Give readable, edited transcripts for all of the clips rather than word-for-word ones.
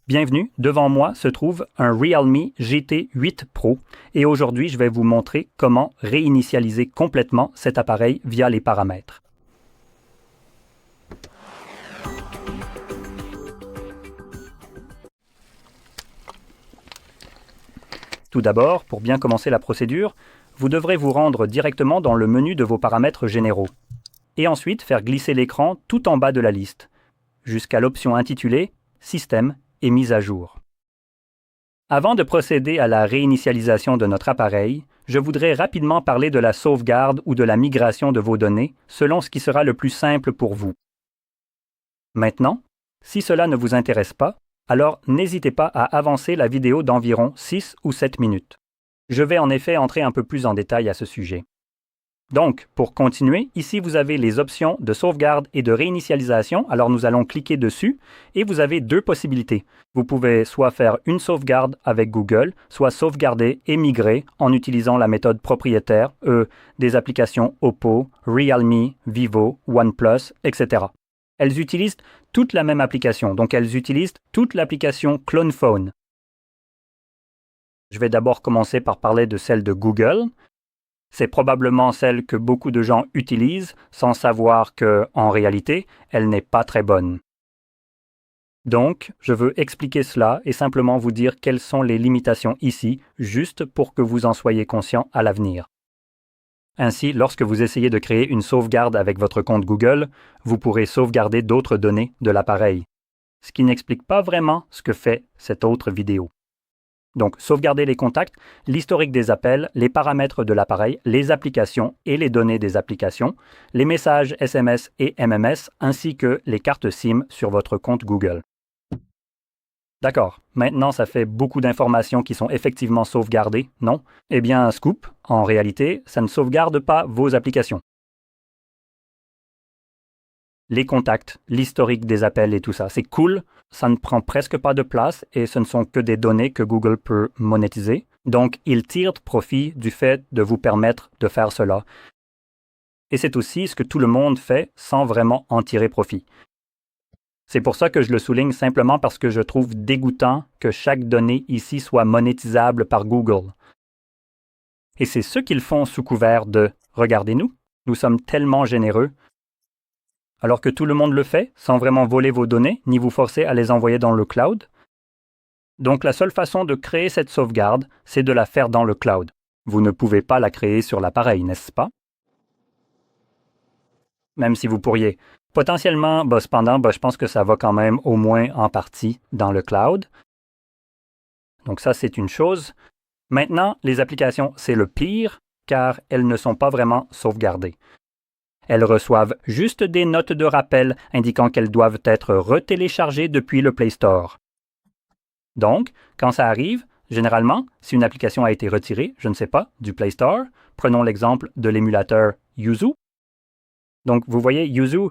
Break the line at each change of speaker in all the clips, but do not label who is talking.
Bienvenue, devant moi se trouve un Realme GT 8 Pro et aujourd'hui je vais vous montrer comment réinitialiser complètement cet appareil via les paramètres. Tout d'abord, pour bien commencer la procédure, vous devrez vous rendre directement dans le menu de vos paramètres généraux et ensuite faire glisser l'écran tout en bas de la liste jusqu'à l'option intitulée « Système et mise à jour ». Avant de procéder à la réinitialisation de notre appareil, je voudrais rapidement parler de la sauvegarde ou de la migration de vos données selon ce qui sera le plus simple pour vous. Maintenant, si cela ne vous intéresse pas, alors n'hésitez pas à avancer la vidéo d'environ 6 ou 7 minutes. Je vais en effet entrer un peu plus en détail à ce sujet. Donc, pour continuer, ici vous avez les options de sauvegarde et de réinitialisation, alors nous allons cliquer dessus et vous avez deux possibilités. Vous pouvez soit faire une sauvegarde avec Google, soit sauvegarder et migrer en utilisant la méthode propriétaire, des applications Oppo, Realme, Vivo, OnePlus, etc. Elles utilisent toute la même application, donc elles utilisent toute l'application ClonePhone. Je vais d'abord commencer par parler de celle de Google. C'est probablement celle que beaucoup de gens utilisent sans savoir qu'en réalité, elle n'est pas très bonne. Donc, je veux expliquer cela et simplement vous dire quelles sont les limitations ici, juste pour que vous en soyez conscient à l'avenir. Ainsi, lorsque vous essayez de créer une sauvegarde avec votre compte Google, vous pourrez sauvegarder d'autres données de l'appareil, ce qui n'explique pas vraiment ce que fait cette autre vidéo. Donc, sauvegarder les contacts, l'historique des appels, les paramètres de l'appareil, les applications et les données des applications, les messages SMS et MMS, ainsi que les cartes SIM sur votre compte Google. D'accord, maintenant ça fait beaucoup d'informations qui sont effectivement sauvegardées, non? Eh bien, scoop, en réalité, ça ne sauvegarde pas vos applications. Les contacts, l'historique des appels et tout ça, c'est cool, ça ne prend presque pas de place et ce ne sont que des données que Google peut monétiser. Donc, il tire profit du fait de vous permettre de faire cela. Et c'est aussi ce que tout le monde fait sans vraiment en tirer profit. C'est pour ça que je le souligne simplement parce que je trouve dégoûtant que chaque donnée ici soit monétisable par Google. Et c'est ce qu'ils font sous couvert de « Regardez-nous, nous sommes tellement généreux ». Alors que tout le monde le fait, sans vraiment voler vos données, ni vous forcer à les envoyer dans le cloud. Donc la seule façon de créer cette sauvegarde, c'est de la faire dans le cloud. Vous ne pouvez pas la créer sur l'appareil, n'est-ce pas? Même si vous pourriez. Potentiellement, cependant, je pense que ça va quand même au moins en partie dans le cloud. Donc ça, c'est une chose. Maintenant, les applications, c'est le pire, car elles ne sont pas vraiment sauvegardées. Elles reçoivent juste des notes de rappel indiquant qu'elles doivent être retéléchargées depuis le Play Store. Donc, quand ça arrive, généralement, si une application a été retirée, je ne sais pas, du Play Store, prenons l'exemple de l'émulateur Yuzu. Donc, vous voyez, Yuzu,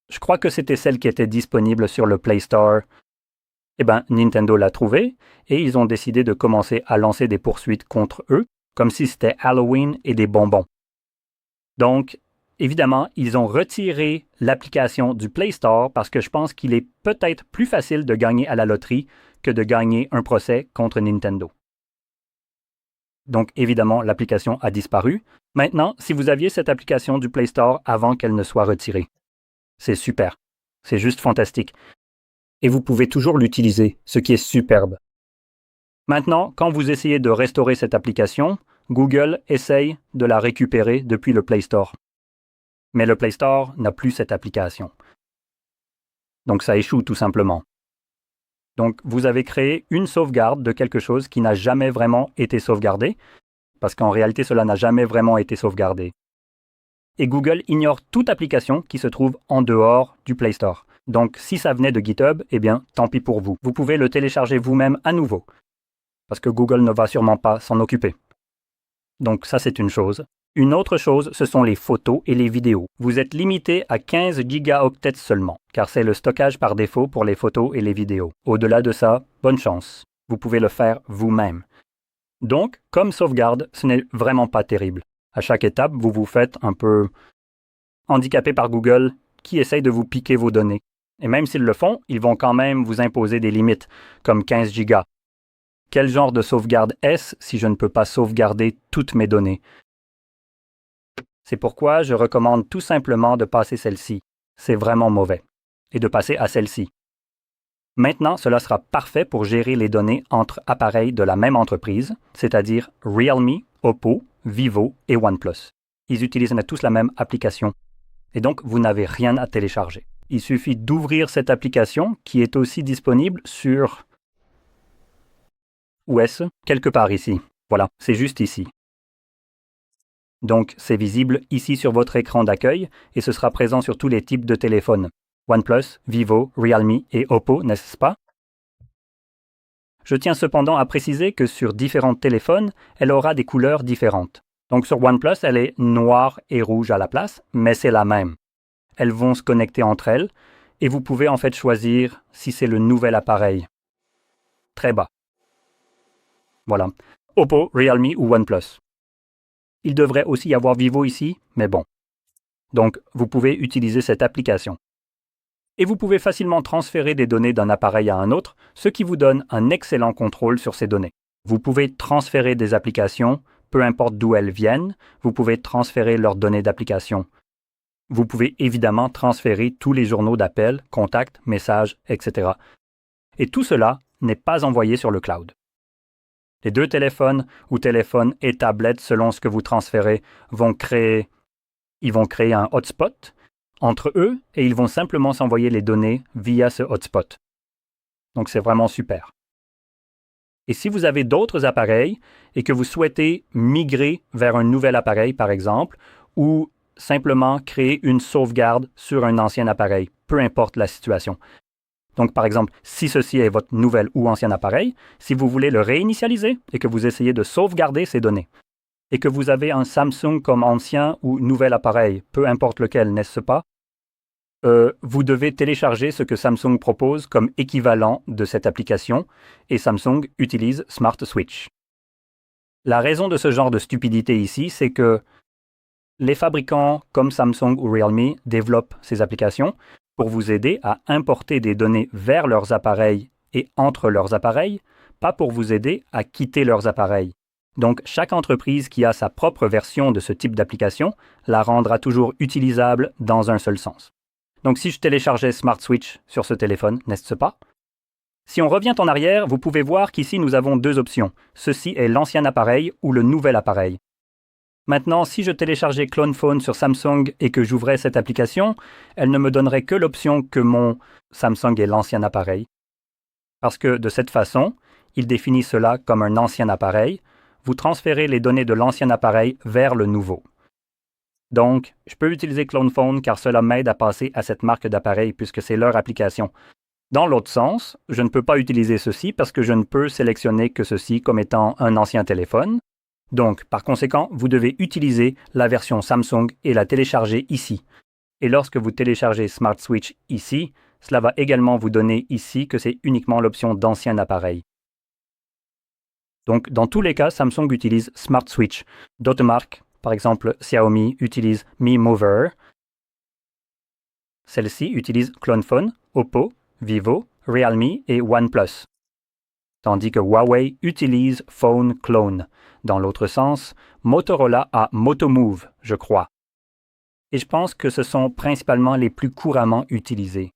je crois que c'était celle qui était disponible sur le Play Store. Eh bien, Nintendo l'a trouvée et ils ont décidé de commencer à lancer des poursuites contre eux, comme si c'était Halloween et des bonbons. Donc, évidemment, ils ont retiré l'application du Play Store parce que je pense qu'il est peut-être plus facile de gagner à la loterie que de gagner un procès contre Nintendo. Donc, évidemment, l'application a disparu. Maintenant, si vous aviez cette application du Play Store avant qu'elle ne soit retirée, c'est super. C'est juste fantastique. Et vous pouvez toujours l'utiliser, ce qui est superbe. Maintenant, quand vous essayez de restaurer cette application, Google essaye de la récupérer depuis le Play Store. Mais le Play Store n'a plus cette application. Donc ça échoue tout simplement. Donc vous avez créé une sauvegarde de quelque chose qui n'a jamais vraiment été sauvegardé, parce qu'en réalité cela n'a jamais vraiment été sauvegardé. Et Google ignore toute application qui se trouve en dehors du Play Store. Donc si ça venait de GitHub, eh bien tant pis pour vous. Vous pouvez le télécharger vous-même à nouveau, parce que Google ne va sûrement pas s'en occuper. Donc ça c'est une chose. Une autre chose, ce sont les photos et les vidéos. Vous êtes limité à 15 gigaoctets seulement, car c'est le stockage par défaut pour les photos et les vidéos. Au-delà de ça, bonne chance. Vous pouvez le faire vous-même. Donc, comme sauvegarde, ce n'est vraiment pas terrible. À chaque étape, vous vous faites un peu handicapé par Google qui essaye de vous piquer vos données. Et même s'ils le font, ils vont quand même vous imposer des limites, comme 15 gigas. Quel genre de sauvegarde est-ce si je ne peux pas sauvegarder toutes mes données? C'est pourquoi je recommande tout simplement de passer celle-ci. C'est vraiment mauvais. Et de passer à celle-ci. Maintenant, cela sera parfait pour gérer les données entre appareils de la même entreprise, c'est-à-dire Realme, Oppo, Vivo et OnePlus. Ils utilisent tous la même application. Et donc, vous n'avez rien à télécharger. Il suffit d'ouvrir cette application qui est aussi disponible sur... Où est-ce? Quelque part ici. Voilà, c'est juste ici. Donc, c'est visible ici sur votre écran d'accueil et ce sera présent sur tous les types de téléphones. OnePlus, Vivo, Realme et Oppo, n'est-ce pas? Je tiens cependant à préciser que sur différents téléphones, elle aura des couleurs différentes. Donc sur OnePlus, elle est noire et rouge à la place, mais c'est la même. Elles vont se connecter entre elles et vous pouvez en fait choisir si c'est le nouvel appareil. Très bas. Voilà. Oppo, Realme ou OnePlus. Il devrait aussi y avoir Vivo ici, mais bon. Donc, vous pouvez utiliser cette application. Et vous pouvez facilement transférer des données d'un appareil à un autre, ce qui vous donne un excellent contrôle sur ces données. Vous pouvez transférer des applications, peu importe d'où elles viennent, vous pouvez transférer leurs données d'application. Vous pouvez évidemment transférer tous les journaux d'appel, contacts, messages, etc. Et tout cela n'est pas envoyé sur le cloud. Les deux téléphones ou téléphones et tablettes, selon ce que vous transférez, vont créer un hotspot entre eux et ils vont simplement s'envoyer les données via ce hotspot. Donc c'est vraiment super. Et si vous avez d'autres appareils et que vous souhaitez migrer vers un nouvel appareil, par exemple, ou simplement créer une sauvegarde sur un ancien appareil, peu importe la situation. Donc, par exemple, si ceci est votre nouvel ou ancien appareil, si vous voulez le réinitialiser et que vous essayez de sauvegarder ces données, et que vous avez un Samsung comme ancien ou nouvel appareil, peu importe lequel, n'est-ce pas, vous devez télécharger ce que Samsung propose comme équivalent de cette application, et Samsung utilise Smart Switch. La raison de ce genre de stupidité ici, c'est que les fabricants comme Samsung ou Realme développent ces applications pour vous aider à importer des données vers leurs appareils et entre leurs appareils, pas pour vous aider à quitter leurs appareils. Donc, chaque entreprise qui a sa propre version de ce type d'application la rendra toujours utilisable dans un seul sens. Donc, si je téléchargeais Smart Switch sur ce téléphone, n'est-ce pas? Si on revient en arrière, vous pouvez voir qu'ici nous avons deux options. Ceci est l'ancien appareil ou le nouvel appareil. Maintenant, si je téléchargeais ClonePhone sur Samsung et que j'ouvrais cette application, elle ne me donnerait que l'option que mon Samsung est l'ancien appareil. Parce que de cette façon, il définit cela comme un ancien appareil. Vous transférez les données de l'ancien appareil vers le nouveau. Donc, je peux utiliser ClonePhone car cela m'aide à passer à cette marque d'appareil puisque c'est leur application. Dans l'autre sens, je ne peux pas utiliser ceci parce que je ne peux sélectionner que ceci comme étant un ancien téléphone. Donc, par conséquent, vous devez utiliser la version Samsung et la télécharger ici. Et lorsque vous téléchargez Smart Switch ici, cela va également vous donner ici que c'est uniquement l'option d'ancien appareil. Donc, dans tous les cas, Samsung utilise Smart Switch. D'autres marques, par exemple Xiaomi, utilisent Mi Mover. Celle-ci utilise ClonePhone, Oppo, Vivo, Realme et OnePlus. Tandis que Huawei utilise Phone Clone. Dans l'autre sens, Motorola a Motomove, je crois. Et je pense que ce sont principalement les plus couramment utilisés.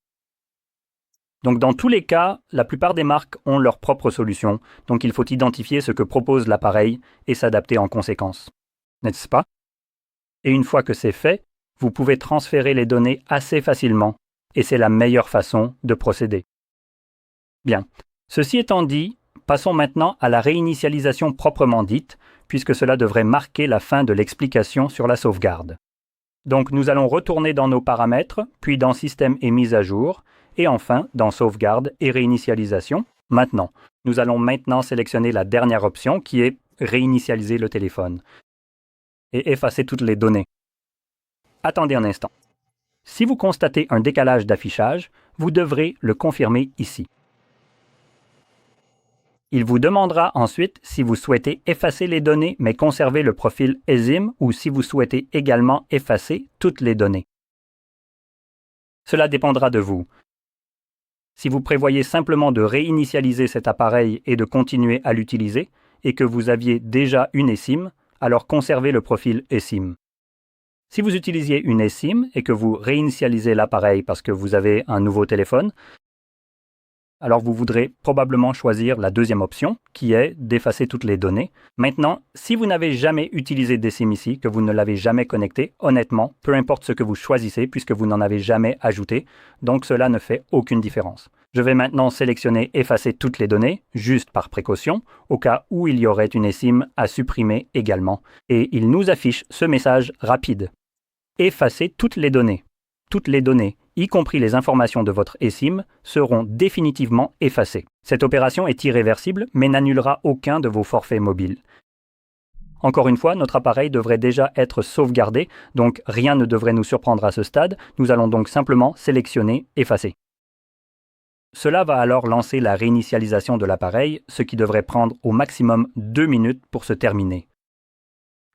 Donc dans tous les cas, la plupart des marques ont leur propre solution, donc il faut identifier ce que propose l'appareil et s'adapter en conséquence. N'est-ce pas? Et une fois que c'est fait, vous pouvez transférer les données assez facilement, et c'est la meilleure façon de procéder. Bien. Ceci étant dit, passons maintenant à la réinitialisation proprement dite, puisque cela devrait marquer la fin de l'explication sur la sauvegarde. Donc nous allons retourner dans nos paramètres, puis dans Système et mise à jour, et enfin dans Sauvegarde et réinitialisation. Maintenant, nous allons maintenant sélectionner la dernière option qui est réinitialiser le téléphone et effacer toutes les données. Attendez un instant. Si vous constatez un décalage d'affichage, vous devrez le confirmer ici. Il vous demandera ensuite si vous souhaitez effacer les données mais conserver le profil eSIM ou si vous souhaitez également effacer toutes les données. Cela dépendra de vous. Si vous prévoyez simplement de réinitialiser cet appareil et de continuer à l'utiliser, et que vous aviez déjà une eSIM, alors conservez le profil eSIM. Si vous utilisiez une eSIM et que vous réinitialisez l'appareil parce que vous avez un nouveau téléphone, alors vous voudrez probablement choisir la deuxième option, qui est d'effacer toutes les données. Maintenant, si vous n'avez jamais utilisé d'eSIM ici, que vous ne l'avez jamais connecté, honnêtement, peu importe ce que vous choisissez puisque vous n'en avez jamais ajouté, donc cela ne fait aucune différence. Je vais maintenant sélectionner effacer toutes les données, juste par précaution, au cas où il y aurait une eSIM à supprimer également. Et il nous affiche ce message rapide. Effacer toutes les données. Toutes les données, y compris les informations de votre eSIM, seront définitivement effacées. Cette opération est irréversible, mais n'annulera aucun de vos forfaits mobiles. Encore une fois, notre appareil devrait déjà être sauvegardé, donc rien ne devrait nous surprendre à ce stade. Nous allons donc simplement sélectionner « Effacer ». Cela va alors lancer la réinitialisation de l'appareil, ce qui devrait prendre au maximum 2 minutes pour se terminer.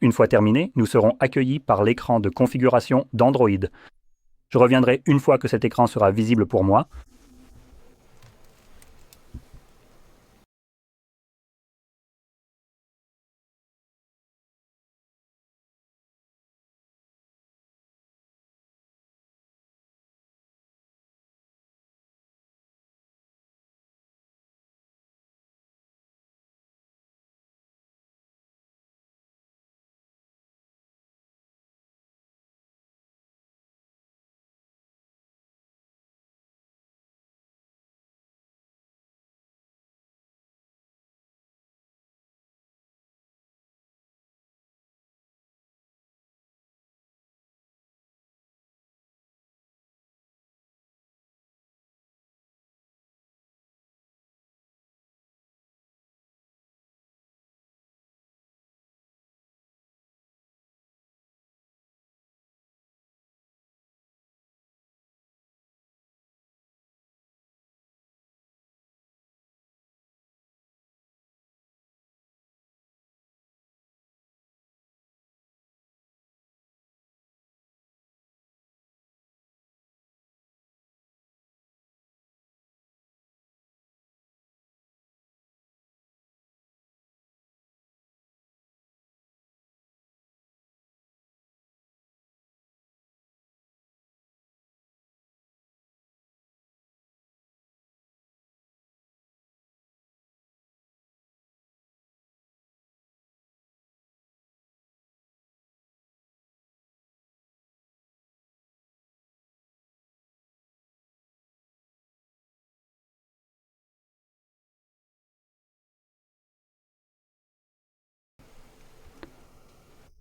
Une fois terminé, nous serons accueillis par l'écran de configuration d'Android. Je reviendrai une fois que cet écran sera visible pour moi.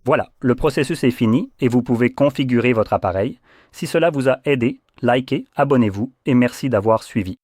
Voilà, le processus est fini et vous pouvez configurer votre appareil. Si cela vous a aidé, likez, abonnez-vous et merci d'avoir suivi.